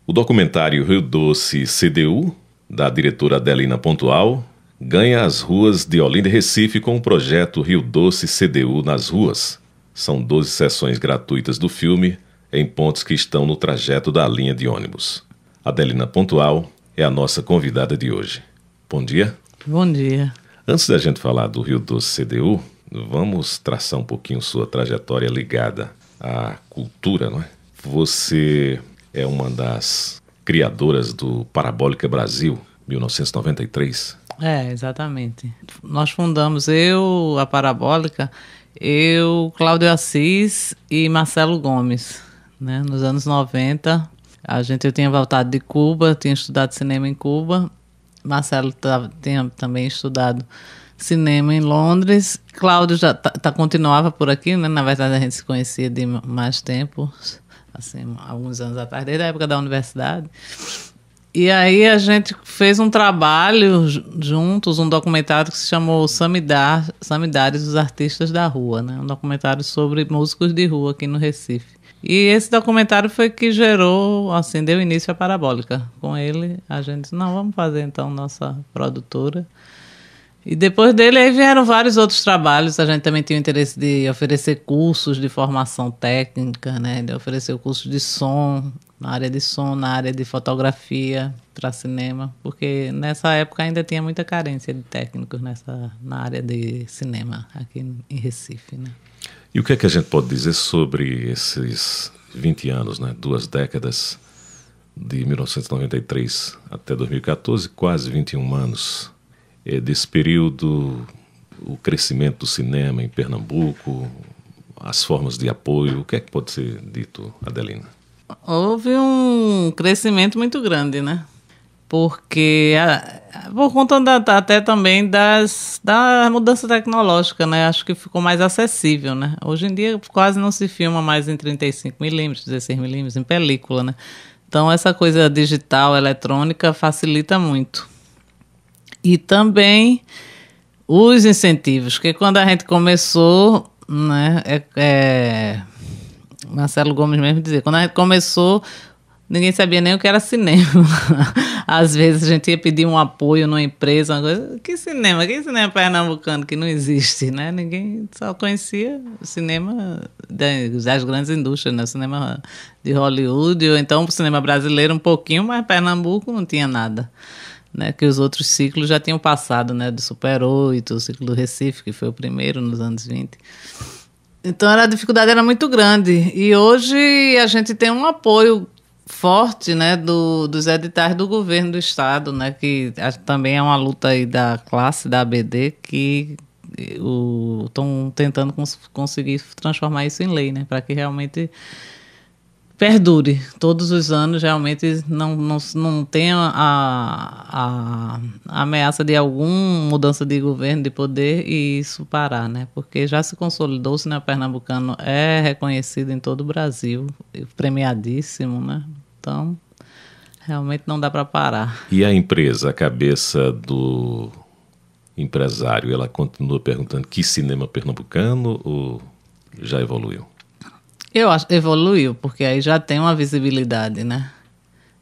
O documentário Rio Doce CDU, da diretora Adelina Pontual, ganha as ruas de Olinda e Recife com o projeto Rio Doce CDU nas ruas. São 12 sessões gratuitas do filme em pontos que estão no trajeto da linha de ônibus. Adelina Pontual é a nossa convidada de hoje. Bom dia. Bom dia. Antes da gente falar do Rio Doce CDU, vamos traçar um pouquinho sua trajetória ligada à cultura, não é? Você é uma das criadoras do Parabólica Brasil, 1993. Exatamente. Nós fundamos a Parabólica, Cláudio Assis e Marcelo Gomes, né? Nos anos 90. Eu tinha voltado de Cuba, tinha estudado cinema em Cuba. Marcelo tinha também estudado cinema em Londres. Cláudio já continuava por aqui, né? Na verdade, a gente se conhecia de mais tempo, assim, alguns anos atrás, desde a época da universidade. E aí a gente fez um trabalho juntos, um documentário que se chamou Samidares, os Artistas da Rua, né? Um documentário sobre músicos de rua aqui no Recife. E esse documentário foi que gerou, assim, deu início à Parabólica. Com ele, a gente disse, não, vamos fazer então nossa produtora. E depois dele aí vieram vários outros trabalhos. A gente também tinha o interesse de oferecer cursos de formação técnica, né? De oferecer cursos de som, na área de som, na área de fotografia para cinema, porque nessa época ainda tinha muita carência de técnicos na área de cinema aqui em Recife, né? E o que é que a gente pode dizer sobre esses 20 anos, né? 2 décadas, de 1993 até 2014, quase 21 anos. Desse período, o crescimento do cinema em Pernambuco, as formas de apoio, o que é que pode ser dito, Adelina? Houve um crescimento muito grande, né? Porque, por conta até também da mudança tecnológica, né? Acho que ficou mais acessível, né? Hoje em dia quase não se filma mais em 35mm, 16mm, em película, né? Então essa coisa digital, eletrônica, facilita muito. E também os incentivos, porque quando a gente começou, né, Marcelo Gomes mesmo dizia, quando a gente começou, ninguém sabia nem o que era cinema. Às vezes a gente ia pedir um apoio numa empresa, uma coisa, que cinema pernambucano que não existe, né? Ninguém só conhecia o cinema das grandes indústrias, né? O cinema de Hollywood, ou então o cinema brasileiro um pouquinho, mas Pernambuco não tinha nada. Né, que os outros ciclos já tinham passado, né, do Super 8, o ciclo do Recife, que foi o primeiro nos anos 20. Então a dificuldade era muito grande. E hoje a gente tem um apoio forte, né, dos editais do governo do estado, né, que também é uma luta aí da classe da ABD, que estão tentando conseguir transformar isso em lei, né, para que realmente perdure. Todos os anos realmente não tenha a ameaça de alguma mudança de governo, de poder, e isso parar, né? Porque já se consolidou, o cinema pernambucano é reconhecido em todo o Brasil, premiadíssimo, né? Então, realmente não dá para parar. E a empresa, a cabeça do empresário, ela continua perguntando que cinema pernambucano ou já evoluiu? Eu acho que evoluiu, porque aí já tem uma visibilidade, né?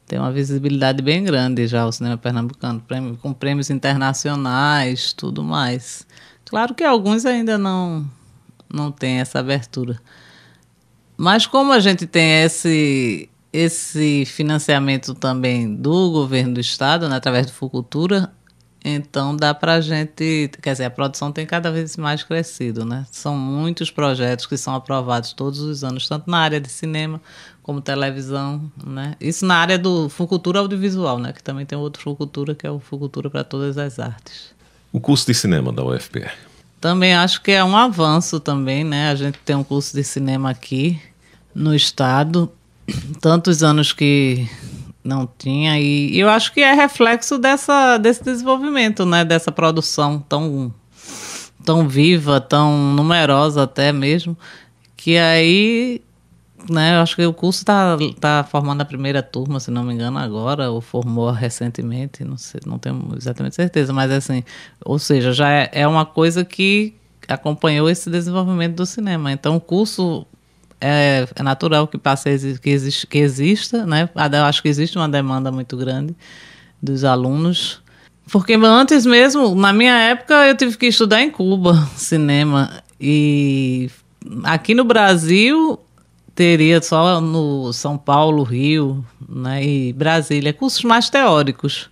Tem uma visibilidade bem grande já o cinema pernambucano, com prêmios internacionais, tudo mais. Claro que alguns ainda não têm essa abertura. Mas como a gente tem esse financiamento também do governo do estado, né, através do Fucultura, então dá pra gente, quer dizer, a produção tem cada vez mais crescido, né? São muitos projetos que são aprovados todos os anos, tanto na área de cinema como televisão, né? Isso na área do Fucultura audiovisual, né? Que também tem outro Fucultura, que é o Fucultura para todas as artes. O curso de cinema da UFPR? Também acho que é um avanço também, né? A gente tem um curso de cinema aqui no estado, tantos anos que não tinha, e eu acho que é reflexo desse desenvolvimento, né? Dessa produção tão viva, tão numerosa até mesmo, que aí, né, eu acho que o curso tá formando a primeira turma, se não me engano, agora, ou formou recentemente, não sei, não tenho exatamente certeza, mas assim, ou seja, já é uma coisa que acompanhou esse desenvolvimento do cinema. Então o curso é natural que passe que exista, né? Eu acho que existe uma demanda muito grande dos alunos. Porque antes mesmo, na minha época, eu tive que estudar em Cuba, cinema. E aqui no Brasil, teria só no São Paulo, Rio, né, e Brasília, cursos mais teóricos.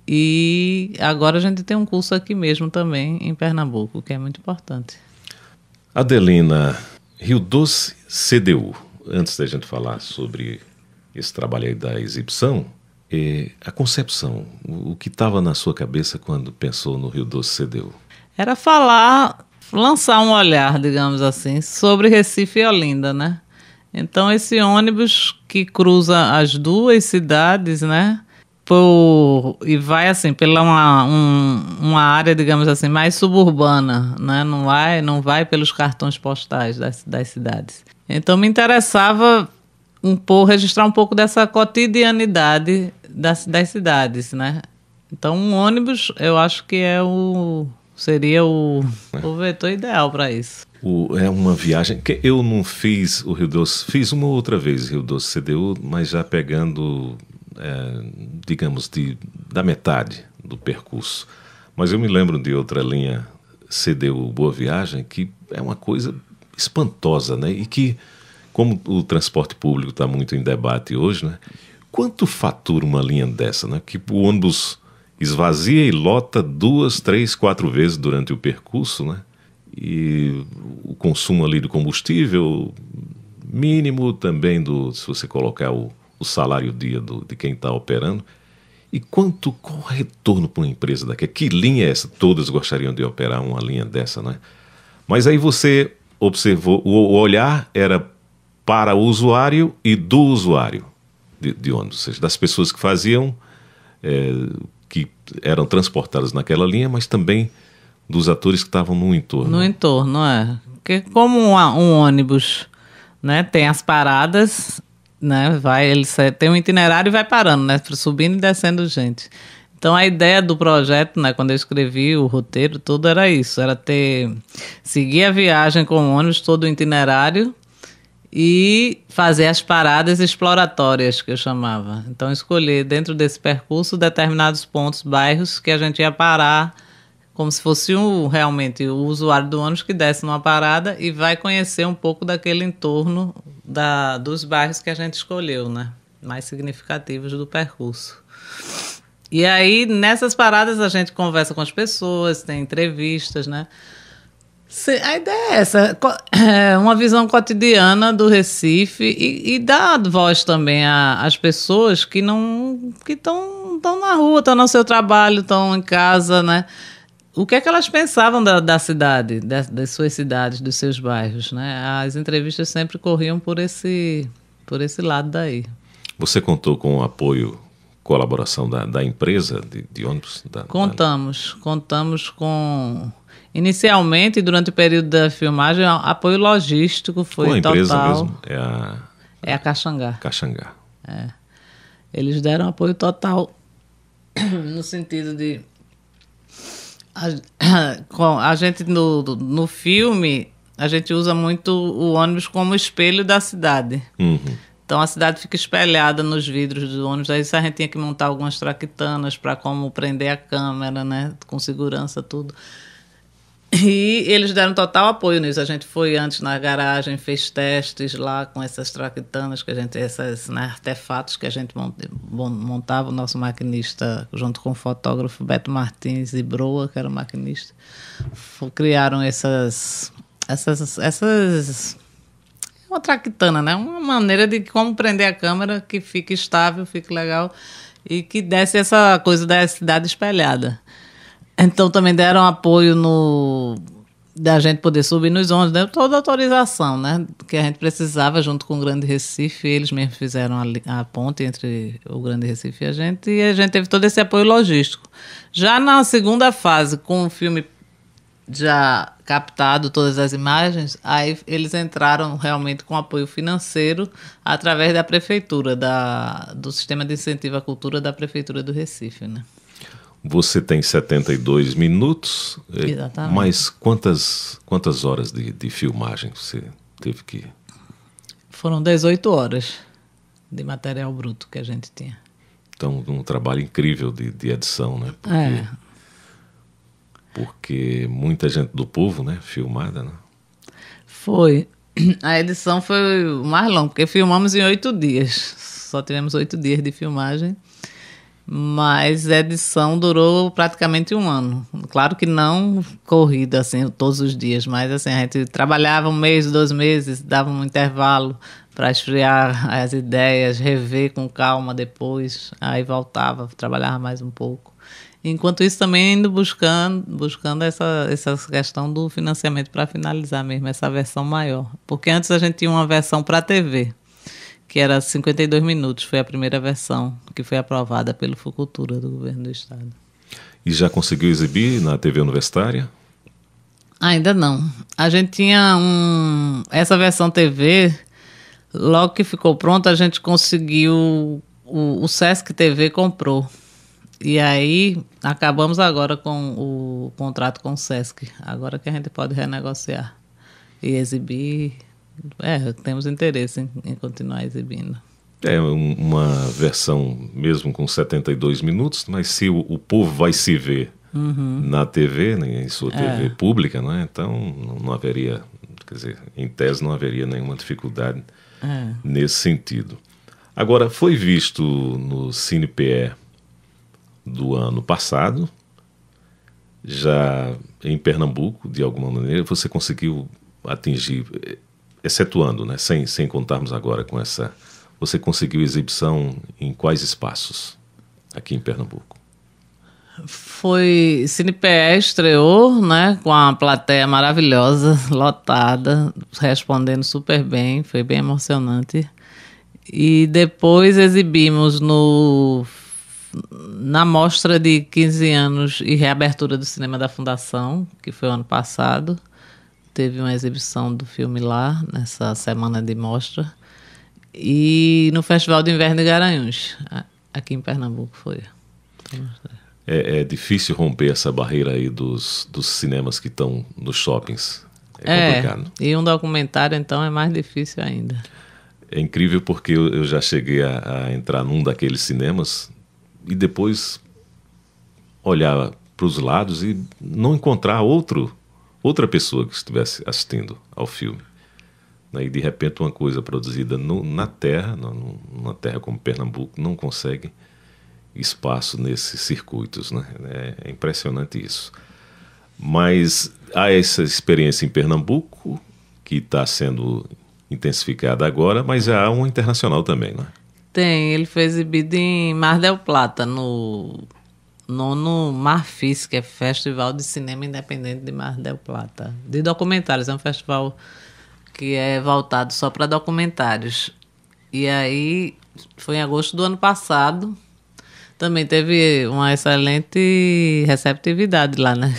E agora a gente tem um curso aqui mesmo também, em Pernambuco, que é muito importante. Adelina, Rio Doce CDU. Antes da gente falar sobre esse trabalho aí da exibição, a concepção, o que estava na sua cabeça quando pensou no Rio Doce CDU? Era lançar um olhar, digamos assim, sobre Recife e Olinda, né? Então, esse ônibus que cruza as duas cidades, né? E vai, assim, pela uma área, digamos assim, mais suburbana, né? Não vai pelos cartões postais das cidades. Então, me interessava registrar um pouco dessa cotidianidade das cidades, né? Então, um ônibus, eu acho que seria o vetor ideal para isso. É uma viagem que eu não fiz o Rio Doce, fiz uma outra vez o Rio Doce CDU, mas já pegando, digamos, da metade do percurso. Mas eu me lembro de outra linha CDU Boa Viagem, que é uma coisa espantosa, né? E que, como o transporte público está muito em debate hoje, né? Quanto fatura uma linha dessa, né? Que o ônibus esvazia e lota 2, 3, 4 vezes durante o percurso, né? E o consumo ali do combustível mínimo também, se você colocar o salário dia de quem está operando. E qual o retorno para uma empresa daquela? Que linha é essa? Todas gostariam de operar uma linha dessa, né? Mas aí você observou, o olhar era para o usuário e do usuário de ônibus, ou seja, das pessoas que faziam, que eram transportadas naquela linha, mas também dos atores que estavam no entorno. No entorno, Porque como um ônibus, né, tem as paradas, né, ele tem um itinerário e vai parando, né, subindo e descendo gente. Então a ideia do projeto, né, quando eu escrevi o roteiro, tudo era isso, era seguir a viagem com o ônibus, todo o itinerário, e fazer as paradas exploratórias, que eu chamava. Então escolher dentro desse percurso determinados pontos, bairros que a gente ia parar, como se fosse realmente o usuário do ônibus que desce numa parada e vai conhecer um pouco daquele entorno dos bairros que a gente escolheu, né? Mais significativos do percurso. E aí, nessas paradas, a gente conversa com as pessoas, tem entrevistas, né? A ideia é essa, uma visão cotidiana do Recife e dar voz também às pessoas que estão na rua, estão no seu trabalho, estão em casa, né? O que é que elas pensavam da cidade, das suas cidades, dos seus bairros, né? As entrevistas sempre corriam por esse lado daí. Você contou com o apoio, colaboração da empresa de ônibus? Contamos com... Inicialmente, durante o período da filmagem, apoio logístico foi total. Qual a empresa mesmo? É a Caxangá. Caxangá. Eles deram apoio total no sentido de... A gente, no filme, a gente usa muito o ônibus como espelho da cidade. Uhum. Então, a cidade fica espelhada nos vidros do ônibus. Aí a gente tinha que montar algumas traquitanas para como prender a câmera, né? Com segurança, tudo. E eles deram total apoio nisso. A gente foi antes na garagem, fez testes lá com essas traquitanas, esses, né, artefatos que a gente montava. O nosso maquinista, junto com o fotógrafo Beto Martins e Broa, que era o maquinista, criaram essas uma traquitana, né? Uma maneira de como prender a câmera que fique estável, fique legal e que desse essa coisa da cidade espelhada. Então também deram apoio da gente poder subir nos ônibus, deu toda a autorização, né, que a gente precisava junto com o Grande Recife. Eles mesmos fizeram a ponte entre o Grande Recife e a gente teve todo esse apoio logístico. Já na segunda fase, com o filme já captado, todas as imagens, aí eles entraram realmente com apoio financeiro através da prefeitura, do sistema de incentivo à cultura da prefeitura do Recife, né. Você tem 72 minutos, exatamente. Mas quantas horas de filmagem você teve que... Foram 18 horas de material bruto que a gente tinha. Então, um trabalho incrível de edição, né? Porque muita gente do povo, né? Filmada, né? Foi. A edição foi o mais longo, porque filmamos em 8 dias. Só tivemos 8 dias de filmagem. Mas a edição durou praticamente 1 ano. Claro que não corrida, assim, todos os dias, mas assim, a gente trabalhava 1 mês, 2 meses, dava um intervalo para esfriar as ideias, rever com calma depois, aí voltava, trabalhava mais um pouco. Enquanto isso, também indo buscando essa questão do financiamento para finalizar mesmo essa versão maior. Porque antes a gente tinha uma versão para a TV, que era 52 minutos, foi a primeira versão que foi aprovada pelo Fucultura do governo do estado. E já conseguiu exibir na TV universitária? Ainda não. A gente tinha essa versão TV, logo que ficou pronta, a gente conseguiu, o Sesc TV comprou. E aí acabamos agora com o contrato com o Sesc, agora que a gente pode renegociar e exibir. Temos interesse em continuar exibindo. É uma versão mesmo com 72 minutos, mas se o povo vai se ver na TV, né, em sua TV pública, né, então não haveria, quer dizer, em tese não haveria nenhuma dificuldade nesse sentido. Agora, foi visto no CinePE do ano passado, já em Pernambuco, de alguma maneira, você conseguiu atingir, excetuando, né, sem contarmos agora com essa, você conseguiu exibição em quais espaços aqui em Pernambuco? Foi, CinePE estreou, né, com a plateia maravilhosa, lotada, respondendo super bem, foi bem emocionante. E depois exibimos na mostra de 15 anos e reabertura do Cinema da Fundação, que foi o ano passado. Teve uma exibição do filme lá, nessa semana de mostra. E no Festival de Inverno de Garanhuns, aqui em Pernambuco foi. É difícil romper essa barreira aí dos cinemas que estão nos shoppings. É complicado. E um documentário, então, é mais difícil ainda. É incrível porque eu já cheguei a entrar num daqueles cinemas e depois olhar para os lados e não encontrar outra pessoa que estivesse assistindo ao filme. E de repente uma coisa produzida na terra, numa terra como Pernambuco, não consegue espaço nesses circuitos, né? É impressionante isso. Mas há essa experiência em Pernambuco que está sendo intensificada agora, mas há uma internacional também, não é? Tem, ele foi exibido em Mar del Plata, no Marfis, que é Festival de Cinema Independente de Mar del Plata, de documentários, é um festival que é voltado só para documentários. E aí, foi em agosto do ano passado, também teve uma excelente receptividade lá, né?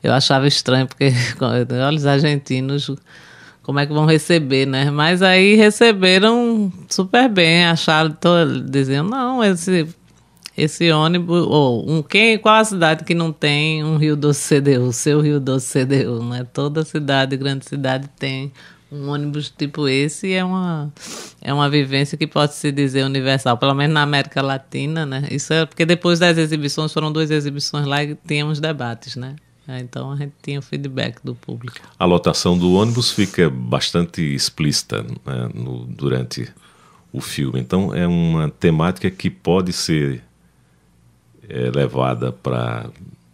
Eu achava estranho, porque olha os argentinos, como é que vão receber, né? Mas aí receberam super bem, acharam, diziam, não, esse ônibus, qual a cidade que não tem um Rio Doce CDU, seu Rio Doce CDU, né? Toda cidade, grande cidade tem um ônibus tipo esse, e é uma vivência que pode se dizer universal, pelo menos na América Latina, né? Isso é porque depois das exibições, foram 2 exibições lá e tínhamos debates, né? Então a gente tinha o feedback do público. A lotação do ônibus fica bastante explícita, né, durante o filme. Então é uma temática que pode ser levada para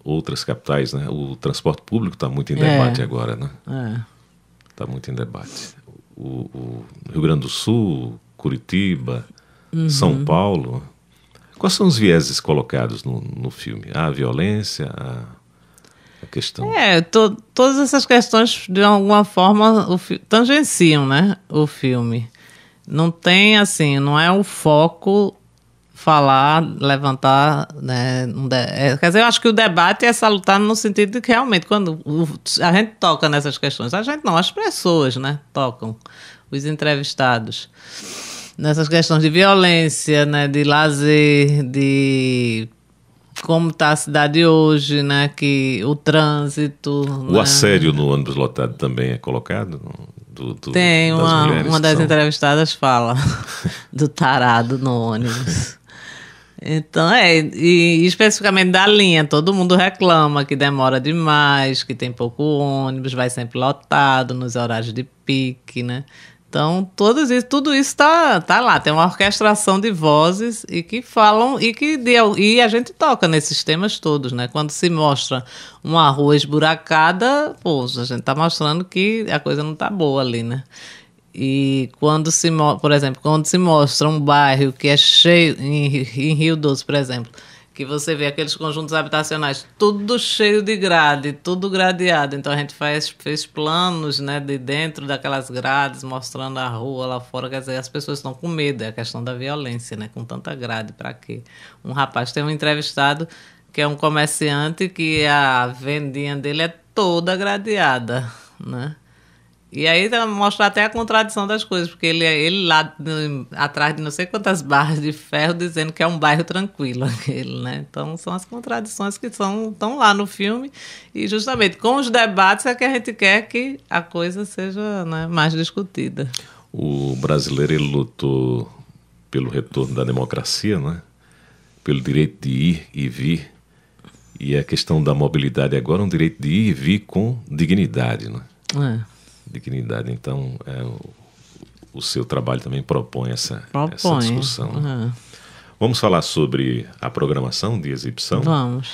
outras capitais, né? O transporte público está muito em debate agora, né? Está muito em debate. O Rio Grande do Sul, Curitiba, São Paulo. Quais são os vieses colocados no filme? A violência, a questão... Todas essas questões, de alguma forma, tangenciam, né, o filme. Não tem, assim, não é o foco falar, levantar, né, quer dizer, eu acho que o debate é salutar no sentido de que realmente, quando a gente toca nessas questões, a gente não, as pessoas, né, tocam, os entrevistados, nessas questões de violência, né, de lazer, de como está a cidade hoje, né? Que o trânsito... O assédio no ônibus lotado também é colocado Tem, das mulheres. Uma das entrevistadas fala do tarado no ônibus. Então, e especificamente da linha, todo mundo reclama que demora demais, que tem pouco ônibus, vai sempre lotado nos horários de pique, né? Então, tudo isso tá lá, tem uma orquestração de vozes e que falam, e a gente toca nesses temas todos, né? Quando se mostra uma rua esburacada, pô, a gente tá mostrando que a coisa não tá boa ali, né? E por exemplo, quando se mostra um bairro que é cheio, em Rio Doce, por exemplo, que você vê aqueles conjuntos habitacionais tudo cheio de grade, tudo gradeado. Então a gente fez planos, né, de dentro daquelas grades, mostrando a rua lá fora. Quer dizer, as pessoas estão com medo, é a questão da violência, né? Com tanta grade, para quê? Um rapaz tem um entrevistado que é um comerciante que a vendinha dele é toda gradeada, né? E aí mostra até a contradição das coisas, porque ele lá atrás de não sei quantas barras de ferro dizendo que é um bairro tranquilo aquele, né? Então são as contradições que estão lá no filme, e justamente com os debates é que a gente quer que a coisa seja, né, mais discutida. O brasileiro, ele lutou pelo retorno da democracia, né? Pelo direito de ir e vir, e a questão da mobilidade agora é um direito de ir e vir com dignidade, né? Dignidade. Então, o seu trabalho também propõe essa discussão. Né? Vamos falar sobre a programação de exibição? Vamos.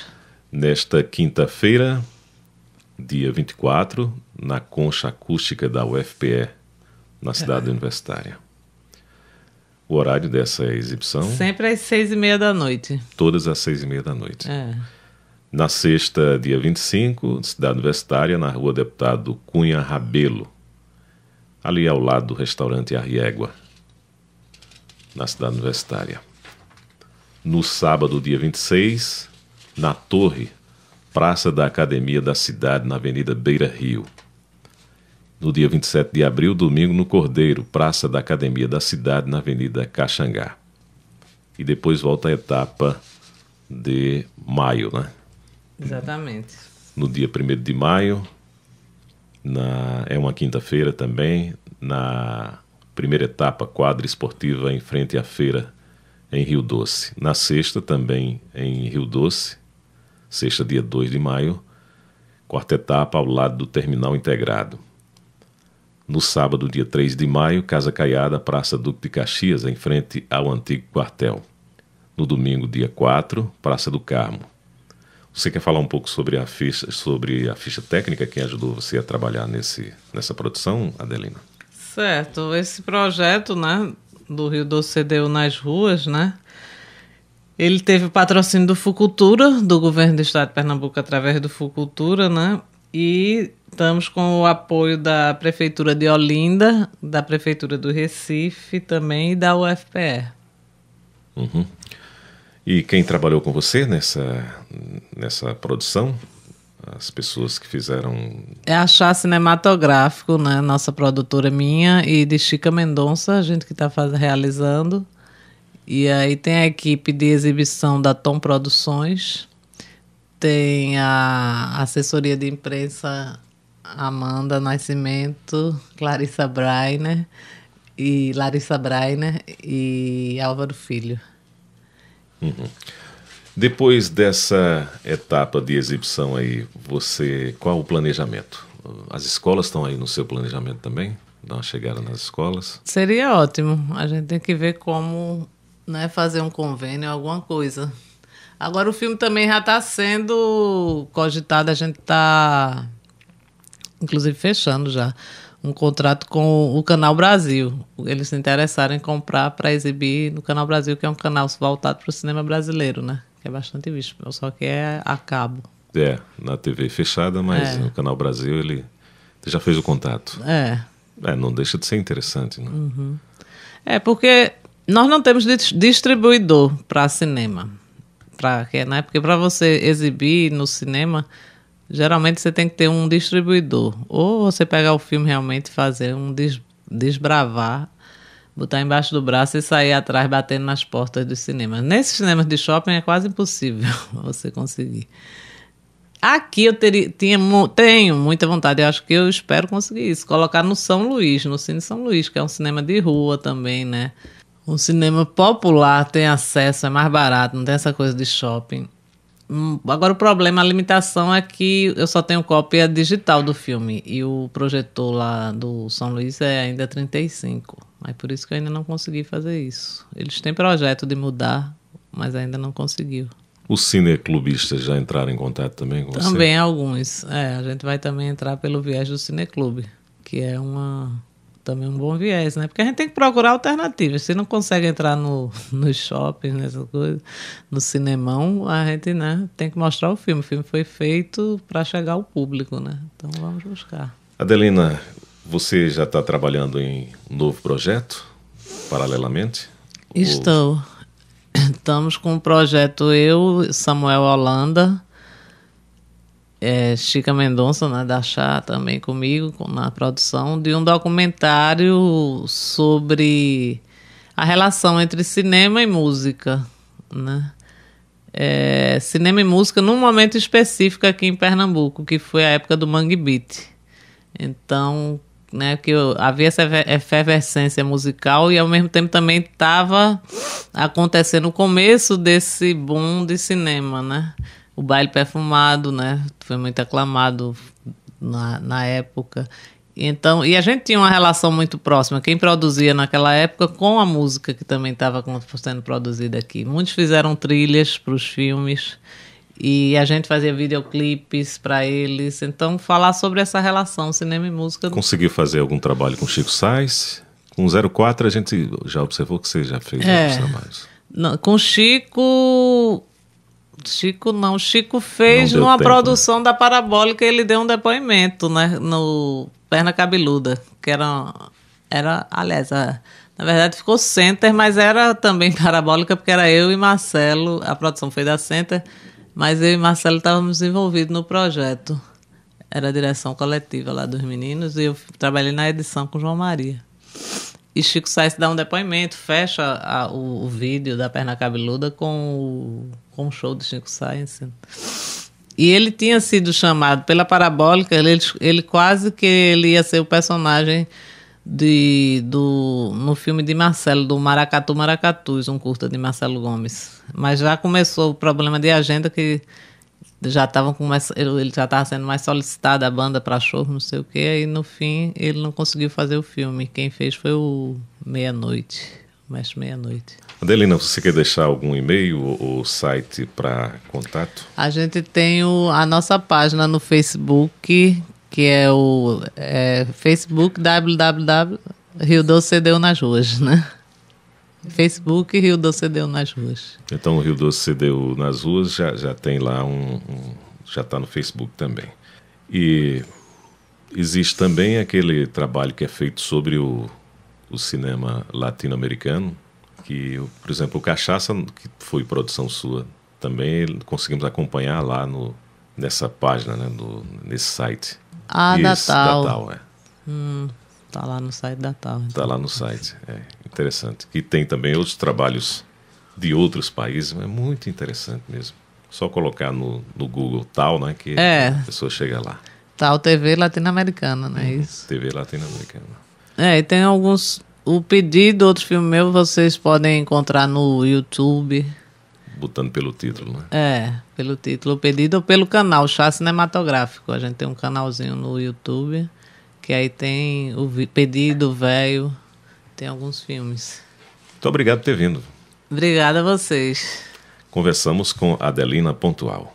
Nesta quinta-feira, dia 24, na Concha Acústica da UFPE, na cidade universitária. O horário dessa exibição? Sempre às 6h30 da noite. Todas às 6h30 da noite. Na sexta, dia 25, cidade universitária, na rua Deputado Cunha Rabelo, ali ao lado do restaurante Arriégua, na cidade universitária. No sábado, dia 26, na Torre, Praça da Academia da Cidade, na Avenida Beira Rio. No dia 27 de abril, domingo, no Cordeiro, Praça da Academia da Cidade, na Avenida Caxangá. E depois volta a etapa de maio, né? Exatamente. No dia 1º de maio, é uma quinta-feira também, na primeira etapa, quadra esportiva em frente à feira em Rio Doce. Na sexta, também em Rio Doce, sexta, dia 2 de maio, quarta etapa ao lado do Terminal Integrado. No sábado, dia 3 de maio, Casa Caiada, Praça Duque de Caxias, em frente ao antigo quartel. No domingo, dia 4, Praça do Carmo. Você quer falar um pouco sobre a ficha técnica, quem ajudou você a trabalhar nessa produção, Adelina? Certo, esse projeto, né, do Rio Doce CDU nas ruas, né, ele teve o patrocínio do Fucultura, do governo do estado de Pernambuco, através do Fucultura, né, e estamos com o apoio da Prefeitura de Olinda, da Prefeitura do Recife também e da UFPE. Uhum. E quem trabalhou com você nessa produção? As pessoas que fizeram... É a Chá Cinematográfico, né? Nossa produtora minha e de Chica Mendonça, a gente que está realizando. E aí tem a equipe de exibição da Tom Produções, tem a assessoria de imprensa Amanda Nascimento, Larissa Breiner e Álvaro Filho. Uhum. Depois dessa etapa de exibição aí, qual o planejamento? As escolas estão aí no seu planejamento também? Dar uma chegada nas escolas? Seria ótimo. A gente tem que ver como, né, fazer um convênio, alguma coisa. Agora o filme também já está sendo cogitado, a gente está, inclusive, fechando já um contrato com o Canal Brasil. Eles se interessaram em comprar para exibir no Canal Brasil, que é um canal voltado para o cinema brasileiro, né? Que é bastante visto, só que é a cabo. Na TV fechada, mas no Canal Brasil ele já fez o contato. Não deixa de ser interessante, né? Uhum. Porque nós não temos distribuidor para cinema. Porque para você exibir no cinema, geralmente você tem que ter um distribuidor. Ou você pegar o filme realmente, fazer um desbravar, botar embaixo do braço e sair atrás batendo nas portas dos cinemas. Nesses cinemas de shopping é quase impossível você conseguir. Aqui eu tenho muita vontade, eu acho que eu espero conseguir isso, colocar no São Luís, no Cine São Luís, que é um cinema de rua também, né? Um cinema popular, tem acesso, é mais barato, não tem essa coisa de shopping. Agora o problema, a limitação é que eu só tenho cópia digital do filme e o projetor lá do São Luís é ainda 35, mas por isso que eu ainda não consegui fazer isso. Eles têm projeto de mudar, mas ainda não conseguiu. Os cineclubistas já entraram em contato também com você? Também alguns. A gente vai também entrar pelo viés do cineclube, que é também um bom viés, né? Porque a gente tem que procurar alternativas. Se não consegue entrar no shopping, nessa coisa, no cinemão, a gente, né, tem que mostrar o filme. O filme foi feito para chegar ao público, né? Então vamos buscar. Adelina, você já está trabalhando em um novo projeto, paralelamente? Estou. Estamos com um projeto, eu, Samuel Holanda, Chica Mendonça, né, da Chá, também comigo, na produção, de um documentário sobre a relação entre cinema e música, né? Cinema e música num momento específico aqui em Pernambuco, que foi a época do Mangue Beat. Então, né, que havia essa efervescência musical e ao mesmo tempo também estava acontecendo o começo desse boom de cinema, né? O Baile Perfumado, né, foi muito aclamado na época. Então, e a gente tinha uma relação muito próxima, quem produzia naquela época com a música que também estava sendo produzida aqui. Muitos fizeram trilhas para os filmes e a gente fazia videoclipes para eles. Então, falar sobre essa relação cinema e música. Conseguiu fazer algum trabalho com Chico Sainz? Com 04 a gente já observou que você já fez alguns trabalhos. Não, com Chico não. Chico fez não numa tempo, produção, né, da Parabólica, ele deu um depoimento, né, no Perna Cabeluda, que era aliás, na verdade ficou Center, mas era também Parabólica, porque era eu e Marcelo, a produção foi da Center, mas eu e Marcelo estávamos envolvidos no projeto. Era a direção coletiva lá dos meninos e eu trabalhei na edição com o João Maria. E Chico Sainz dá um depoimento, fecha o vídeo da Perna Cabeluda com o show de Chico Sainz. E ele tinha sido chamado pela Parabólica, ele quase que ele ia ser o personagem no filme de Marcelo, do Maracatu Maracatus, um curta de Marcelo Gomes. Mas já começou o problema de agenda, que já ele já estava sendo mais solicitado a banda para show, não sei o quê, aí no fim ele não conseguiu fazer o filme. Quem fez foi o Meia-Noite, o Mestre Meia-Noite. Adelina, você quer deixar algum e-mail ou site para contato? A gente tem a nossa página no Facebook, que é o Facebook www Rio Doce CDU nas ruas, né? Facebook Rio Doce CDU nas ruas. Então o Rio Doce CDU nas ruas já tem lá já está no Facebook também. E existe também aquele trabalho que é feito sobre o cinema latino-americano, que, por exemplo, o Cachaça, que foi produção sua, também conseguimos acompanhar lá nessa página, né, nesse site. Da Tal. Da Tal, Tá lá no site da Tal. Então. Tá lá no site, interessante. E tem também outros trabalhos de outros países, é muito interessante mesmo. Só colocar no Google Tal, né, que a pessoa chega lá. Tal TV latino-americana, não é isso? TV latino-americana. E tem alguns... O pedido, outros filmes meus, vocês podem encontrar no YouTube. Botando pelo título, né? Pelo título, o pedido, ou pelo canal Chá Cinematográfico. A gente tem um canalzinho no YouTube, que aí tem o pedido, velho, tem alguns filmes. Muito obrigado por ter vindo. Obrigada a vocês. Conversamos com Adelina Pontual.